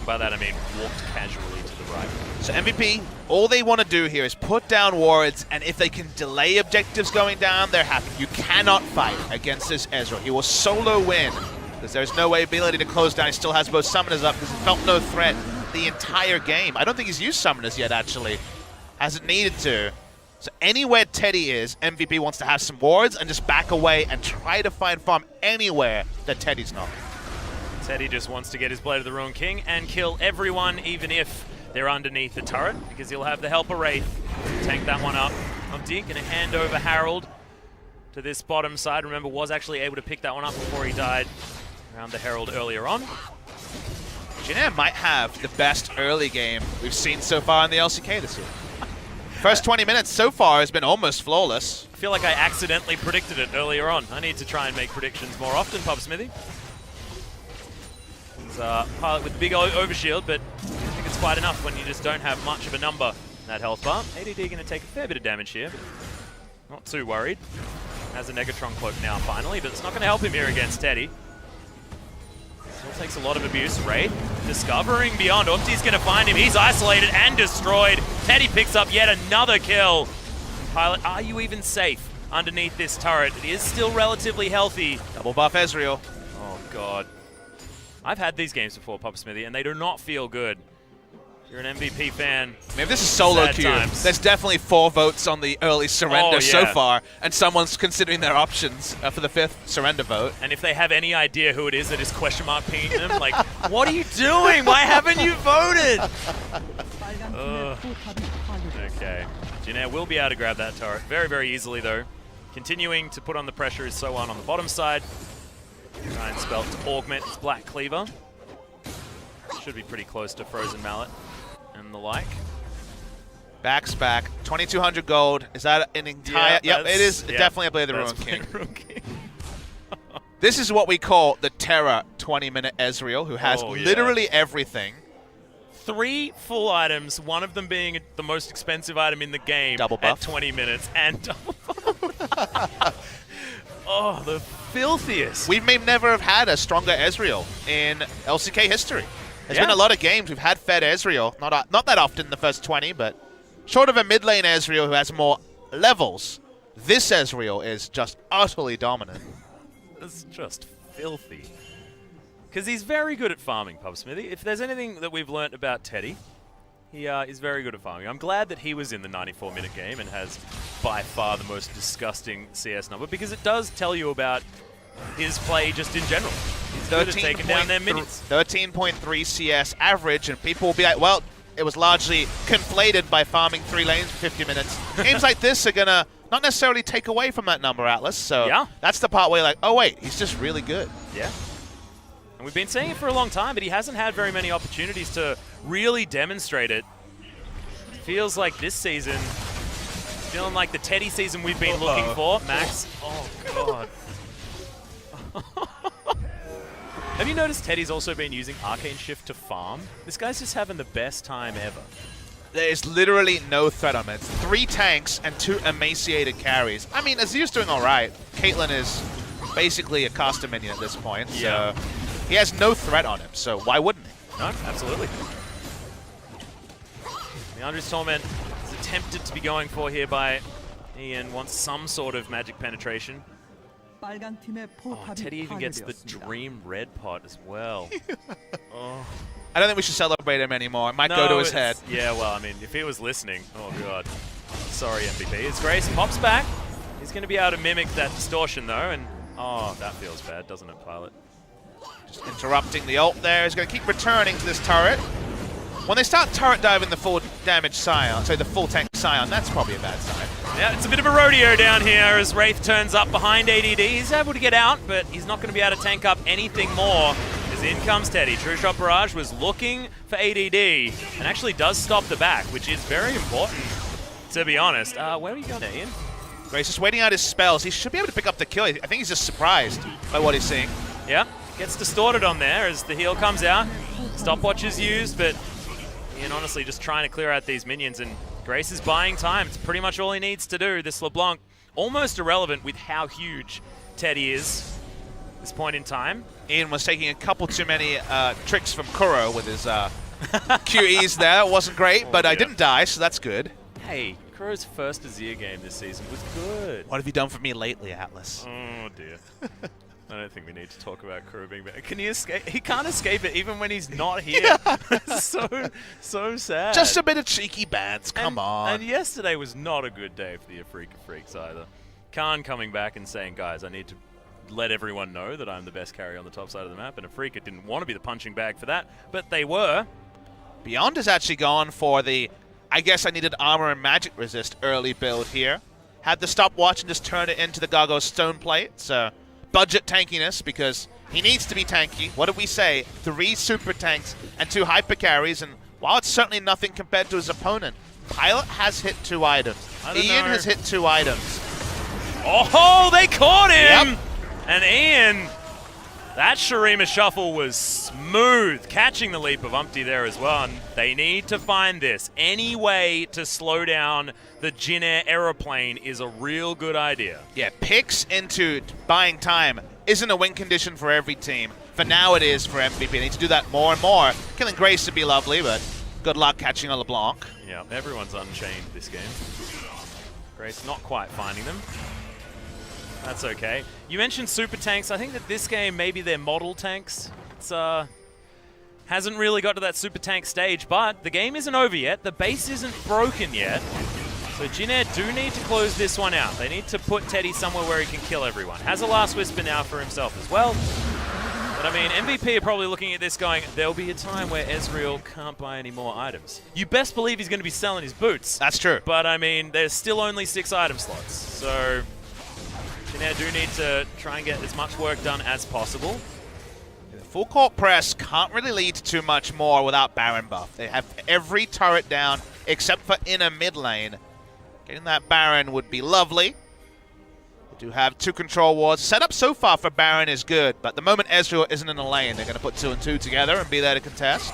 By that I mean walked casually to the right. So MVP, all they want to do here is put down wards, and if they can delay objectives going down, they're happy. You cannot fight against this Ezreal. He will solo win, because there's no ability to close down. He still has both summoners up, because he felt no threat the entire game. I don't think he's used summoners yet, actually. Hasn't needed to. So anywhere Teddy is, MVP wants to have some wards and just back away and try to find farm anywhere that Teddy's not. Teddy just wants to get his Blade of the Ruined King and kill everyone, even if they're underneath the turret, because he'll have the helper Wraith to tank that one up. Omdi going to hand over Harold to this bottom side. Remember, was actually able to pick that one up before he died around the Herald earlier on. Jin might have the best early game we've seen so far in the LCK this year. First 20 minutes so far has been almost flawless. I feel like I accidentally predicted it earlier on. I need to try and make predictions more often, Pub Smithy. Pilot with big overshield, but I think it's quite enough when you just don't have much of a number in that health bar. ADD going to take a fair bit of damage here, but not too worried. Has a Negatron Cloak now finally, but it's not going to help him here against Teddy. Still takes a lot of abuse. Wraith discovering beyond. Umti's going to find him. He's isolated and destroyed. Teddy picks up yet another kill. Pilot, are you even safe underneath this turret? It is still relatively healthy. Double buff Ezreal. Oh, God. I've had these games before, Pop Smithy, and they do not feel good. If you're an MVP fan, maybe this is solo queue. There's definitely 4 votes on the early surrender so far, and someone's considering their options for the 5th surrender vote. And if they have any idea who it is that is question mark pinging them, like, what are you doing? Why haven't you voted? Okay. Jin will be able to grab that turret very, very easily, though. Continuing to put on the pressure is So on the bottom side. Try and spell to augment its Black Cleaver. Should be pretty close to Frozen Mallet and the like. Back's back. 2,200 gold. Is that an entire... Yep, it is definitely a Blade of the Ruined King. This is what we call the Terra 20-minute Ezreal, who has literally everything. 3 full items, one of them being the most expensive item in the game double buff. At 20 minutes, and double buff. Oh, the filthiest. We may never have had a stronger Ezreal in LCK history. There's been a lot of games we've had fed Ezreal. Not that often in the first 20, but short of a mid lane Ezreal who has more levels, this Ezreal is just utterly dominant. It's just filthy. Because he's very good at farming, Pub Smithy. If there's anything that we've learnt about Teddy, he is very good at farming. I'm glad that he was in the 94-minute game and has by far the most disgusting CS number, because it does tell you about his play just in general. He's good at taking down their minions. 13.3 CS average, and people will be like, well, it was largely conflated by farming 3 lanes for 50 minutes. Games like this are going to not necessarily take away from that number, Atlas. So that's the part where you're like, oh, wait, he's just really good. Yeah. And we've been saying it for a long time, but he hasn't had very many opportunities to really demonstrate it. Feels like this season, feeling like the Teddy season we've been looking for. Max, oh God. Have you noticed Teddy's also been using Arcane Shift to farm? This guy's just having the best time ever. There's literally no threat on it. It's 3 tanks and 2 emaciated carries. I mean, Azir's doing all right. Caitlyn is basically a caster minion at this point, so he has no threat on him, so why wouldn't he? No, absolutely. Leandri's Torment is attempted to be going for here by Ian, wants some sort of magic penetration. Oh, Teddy even gets the Dream Red pot as well. I don't think we should celebrate him anymore. It might go to his head. Yeah, well, I mean, if he was listening, oh God. Sorry, MVP. It's Grace pops back. He's going to be able to mimic that distortion, though, and oh, that feels bad, doesn't it, Pilot? Just interrupting the ult there. He's going to keep returning to this turret. When they start turret diving the full damage Scion, so the full tank Scion, that's probably a bad sign. Yeah, it's a bit of a rodeo down here as Wraith turns up behind ADD. He's able to get out, but he's not going to be able to tank up anything more. As in comes Teddy. True Shot Barrage was looking for ADD and actually does stop the back, which is very important, to be honest. Where are you going, Ian? He's just waiting out his spells. He should be able to pick up the kill. I think he's just surprised by what he's seeing. Yeah, gets distorted on there as the heal comes out. Stopwatch is used, but Ian honestly just trying to clear out these minions, and Grace is buying time. It's pretty much all he needs to do. This LeBlanc, almost irrelevant with how huge Teddy is at this point in time. Ian was taking a couple too many tricks from Kuro with his QEs there. It wasn't great, but I didn't die, so that's good. Hey, Kuro's first Azir game this season was good. What have you done for me lately, Atlas? Oh, dear. I don't think we need to talk about Kuro being better. Can he escape? He can't escape it even when he's not here. so sad. Just a bit of cheeky bans, come on. And yesterday was not a good day for the Afrika Freaks either. Khan coming back and saying, guys, I need to let everyone know that I'm the best carry on the top side of the map, and Afrika didn't want to be the punching bag for that, but they were. Beyond has actually gone for the, I guess I needed armor and magic resist early build here. Had the stopwatch and just turn it into the Gargo's stone plate. So budget tankiness because he needs to be tanky. What did we say? 3 super tanks and 2 hyper carries, and while it's certainly nothing compared to his opponent, Pilot has hit 2 items. Ian has hit 2 items. Oh, they caught him! Yep. And Ian, that Shurima shuffle was smooth, catching the leap of Umpty there as well, and they need to find this. Any way to slow down the Jin Air aeroplane is a real good idea. Yeah, picks into buying time isn't a win condition for every team. For now it is for MVP. They need to do that more and more. Killing Grace would be lovely, but good luck catching a LeBlanc. Yeah, everyone's unchained this game. Grace not quite finding them. That's okay. You mentioned super tanks. I think that this game, maybe they're model tanks. It's hasn't really got to that super tank stage, but the game isn't over yet. The base isn't broken yet. So Jin Air do need to close this one out. They need to put Teddy somewhere where he can kill everyone. Has a Last Whisper now for himself as well. But I mean, MVP are probably looking at this going, there'll be a time where Ezreal can't buy any more items. You best believe he's going to be selling his boots. That's true. But I mean, there's still only 6 item slots. So Jin Air do need to try and get as much work done as possible. The full court press can't really lead to too much more without Baron buff. They have every turret down except for inner mid lane. Getting that Baron would be lovely. They do have 2 control wards. Setup so far for Baron is good, but the moment Ezreal isn't in the lane, they're going to put 2 and 2 together and be there to contest.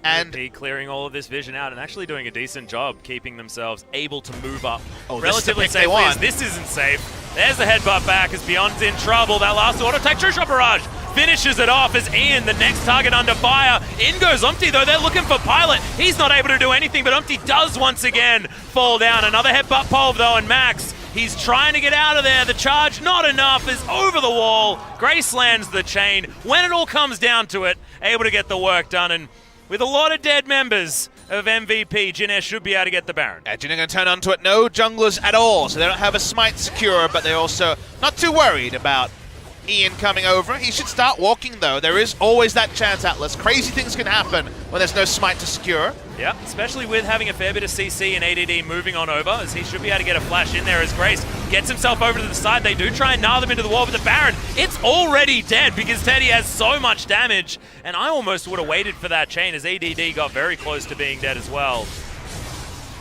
And be clearing all of this vision out and actually doing a decent job keeping themselves able to move up relatively relatively safely. As this isn't safe. There's the headbutt back as Beyond's in trouble. That last auto attack, True Shot Barrage finishes it off as Ian, the next target under fire. In goes Umpty though, they're looking for Pilot. He's not able to do anything, but Umpty does once again fall down. Another headbutt pole though, and Max, he's trying to get out of there. The charge, not enough, is over the wall. Grace lands the chain. When it all comes down to it, able to get the work done, and with a lot of dead members of MVP, Jin Air should be able to get the Baron. Jin Air going to turn onto it. No junglers at all, so they don't have a smite secure, but they're also not too worried about Ian coming over. He should start walking, though. There is always that chance, Atlas. Crazy things can happen when there's no smite to secure. Yeah, especially with having a fair bit of CC and ADD moving on over, as he should be able to get a flash in there as Grace gets himself over to the side. They do try and nail them into the wall, but the Baron, it's already dead because Teddy has so much damage, and I almost would have waited for that chain as ADD got very close to being dead as well.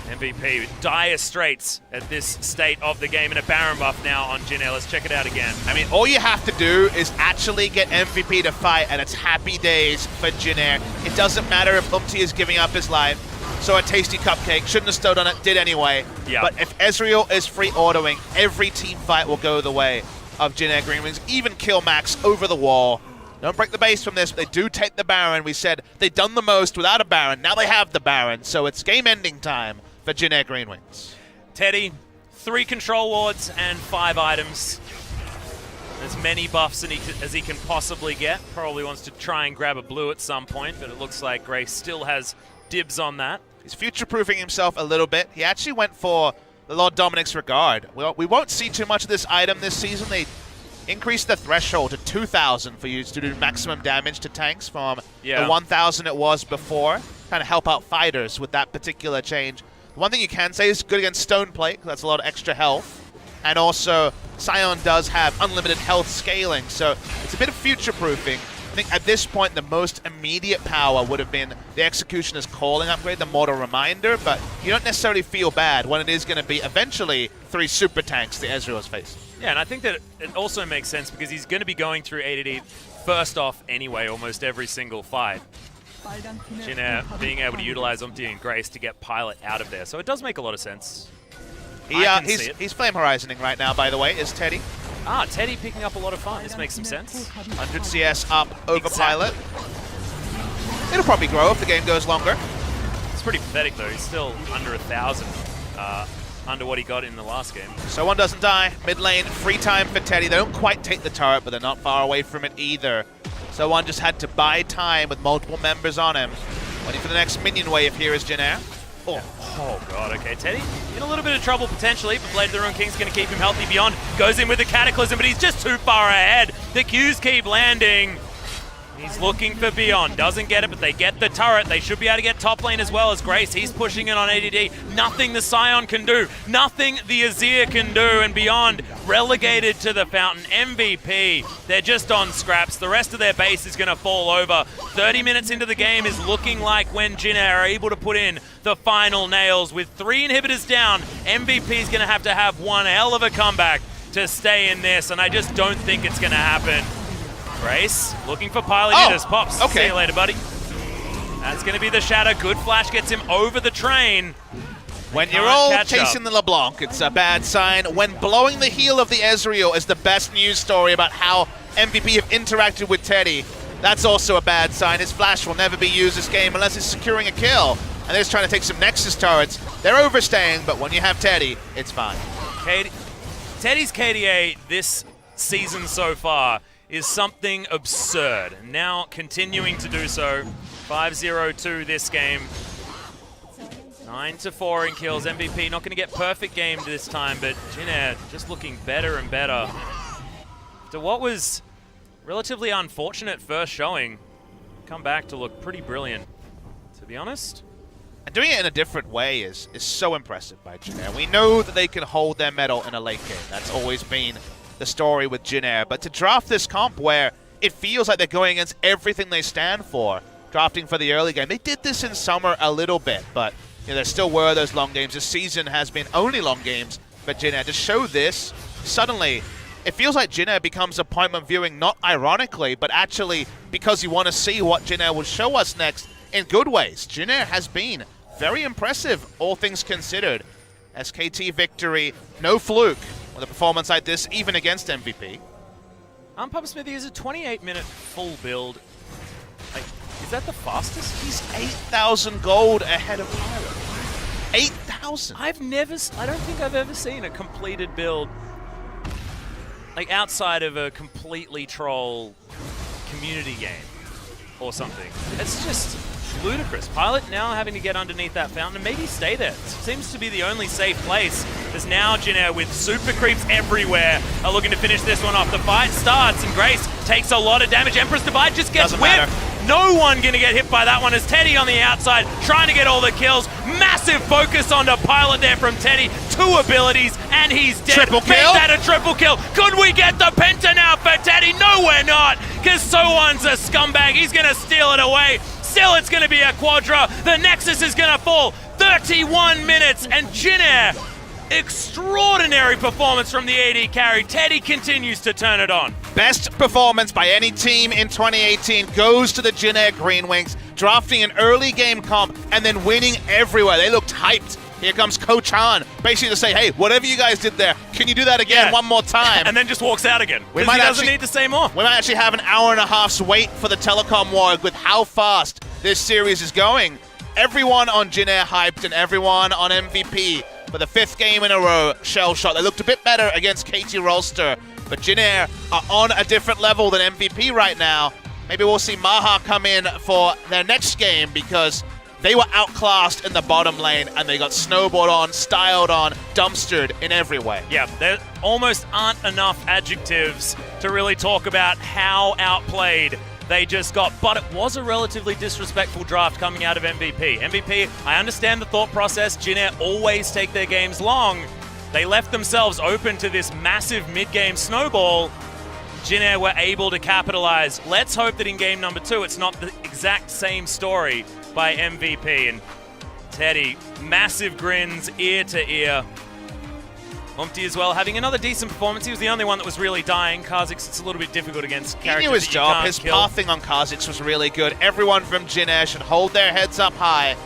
MVP, dire straits at this state of the game, and a Baron buff now on Jin Air. Let's check it out again. I mean, all you have to do is actually get MVP to fight, and it's happy days for Jin Air. It doesn't matter if Umpty is giving up his life. So a tasty cupcake, shouldn't have stood on it, did anyway. Yeah. But if Ezreal is free autoing, every team fight will go the way of Jin Air GreenWings. Even kill Max over the wall. Don't break the base from this, but they do take the Baron. We said they've done the most without a Baron. Now they have the Baron, so it's game-ending time for Jin Air GreenWings. Teddy, 3 control wards and 5 items. As many buffs as he can possibly get. Probably wants to try and grab a blue at some point, but it looks like Grace still has dibs on that. He's future-proofing himself a little bit. He actually went for the Lord Dominic's Regard. Well, we won't see too much of this item this season. They increased the threshold to 2,000 for you to do maximum damage to tanks from the 1,000 it was before. kind of help out fighters with that particular change. One thing you can say is good against Stone Plate, that's a lot of extra health. And also, Sion does have unlimited health scaling, so it's a bit of future-proofing. I think at this point, the most immediate power would have been the Executioner's Calling upgrade, the Mortal Reminder, but you don't necessarily feel bad when it is going to be eventually 3 super tanks that Ezreal's facing. Yeah, and I think that it also makes sense because he's going to be going through ADD first off anyway, almost every single fight. Jin Air being able to utilize Umpty and Grace to get Pilot out of there, so it does make a lot of sense. He's Flame Horizoning right now, by the way, is Teddy. Ah, Teddy picking up a lot of fun. This makes some sense. 100 CS up over Pilot. It'll probably grow if the game goes longer. It's pretty pathetic, though. He's still under 1,000, under what he got in the last game. So one doesn't die. Mid lane, free time for Teddy. They don't quite take the turret, but they're not far away from it either. So one just had to buy time with multiple members on him. Waiting for the next minion wave here is Jin Air. Oh god, okay, Teddy in a little bit of trouble potentially, but Blade of the Ruined King's going to keep him healthy. Beyond goes in with the Cataclysm, but he's just too far ahead. The Qs keep landing. He's looking for Beyond, doesn't get it, but they get the turret. They should be able to get top lane as well as Grace. He's pushing it on ADD. Nothing the Sion can do, nothing the Azir can do, and Beyond relegated to the Fountain. MVP, they're just on scraps. The rest of their base is going to fall over. 30 minutes into the game is looking like when Jin Air are able to put in the final nails. With 3 inhibitors down, MVP is going to have one hell of a comeback to stay in this, and I just don't think it's going to happen. Grace looking for Pilot hitters. Pops. Okay. See you later, buddy. That's going to be the Shadow. Good flash gets him over the train. When you're all chasing the LeBlanc, it's a bad sign. When blowing the heel of the Ezreal is the best news story about how MVP have interacted with Teddy, that's also a bad sign. His flash will never be used this game unless he's securing a kill. And they're just trying to take some Nexus turrets. They're overstaying, but when you have Teddy, it's fine. Teddy's KDA this season so far is something absurd. Now continuing to do so. 5-0-2 this game. 9-4 in kills. MVP not going to get perfect game this time, but Jin Air just looking better and better. To what was relatively unfortunate first showing, come back to look pretty brilliant, to be honest. And doing it in a different way is so impressive by Jin Air. We know that they can hold their mettle in a late game. That's always been the story with Jin Air. But to draft this comp where it feels like they're going against everything they stand for, drafting for the early game. They did this in summer a little bit, but you know, there still were those long games. This season has been only long games for Jin Air. To show this, suddenly, it feels like Jin Air becomes appointment viewing, not ironically, but actually because you want to see what Jin Air will show us next in good ways. Jin Air has been very impressive, all things considered. SKT victory, no fluke with a performance like this, even against MVP. Papa Smithy is a 28-minute full build. Like, is that the fastest? He's 8,000 gold ahead of Pilot. 8,000. I don't think I've ever seen a completed build, like outside of a completely troll community game or something. It's just ludicrous. Pilot now having to get underneath that fountain and maybe stay there. It seems to be the only safe place. There's now Jin Air with super creeps everywhere are looking to finish this one off. The fight starts and Grace takes a lot of damage. Empress Divide just gets whipped. No one gonna get hit by that one as Teddy on the outside trying to get all the kills. Massive focus onto Pilot there from Teddy. 2 abilities and he's dead. Triple kill. Make that a triple kill. Could we get the penta now for Teddy? No, we're not, because Sowan's a scumbag. He's gonna steal it away. Still, it's going to be a quadra. The Nexus is going to fall. 31 minutes, and Jin Air, extraordinary performance from the AD carry. Teddy continues to turn it on. Best performance by any team in 2018 goes to the Jin Air GreenWings, drafting an early game comp and then winning everywhere. They looked hyped. Here comes Coach Han, basically to say, hey, whatever you guys did there, can you do that again one more time? And then just walks out again. He doesn't need to say more. We might actually have an hour and a half's wait for the telecom war with how fast this series is going. Everyone on Jin Air hyped and everyone on MVP for the 5th game in a row, shell shot. They looked a bit better against Katie Rolster, but Jin Air are on a different level than MVP right now. Maybe we'll see Maha come in for their next game because they were outclassed in the bottom lane and they got snowboard on, styled on, dumpstered in every way. Yeah, there almost aren't enough adjectives to really talk about how outplayed they just got. But it was a relatively disrespectful draft coming out of MVP. MVP, I understand the thought process. Jin Air always take their games long. They left themselves open to this massive mid-game snowball. Jin Air were able to capitalize. Let's hope that in game number 2, it's not the exact same story by MVP. And Teddy, massive grins ear to ear. Umpty as well, having another decent performance. He was the only one that was really dying. Kha'Zix, it's a little bit difficult against characters. He knew his that you job. can't His kill. pathing on Kha'Zix was really good. Everyone from Jin Air should hold their heads up high.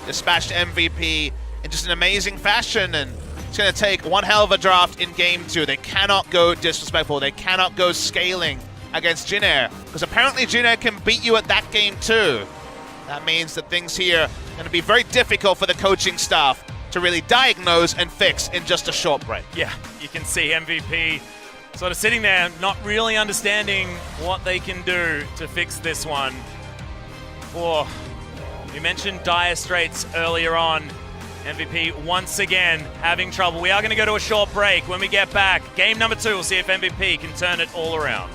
Dispatched MVP in just an amazing fashion, and it's going to take one hell of a draft in game 2. They cannot go disrespectful. They cannot go scaling against Jin Air, because apparently Jin Air can beat you at that game too. That means that things here are going to be very difficult for the coaching staff to really diagnose and fix in just a short break. Yeah, you can see MVP sort of sitting there, not really understanding what they can do to fix this one. Oh, we mentioned dire straits earlier on. MVP once again having trouble. We are going to go to a short break. When we get back, game number 2, we'll see if MVP can turn it all around.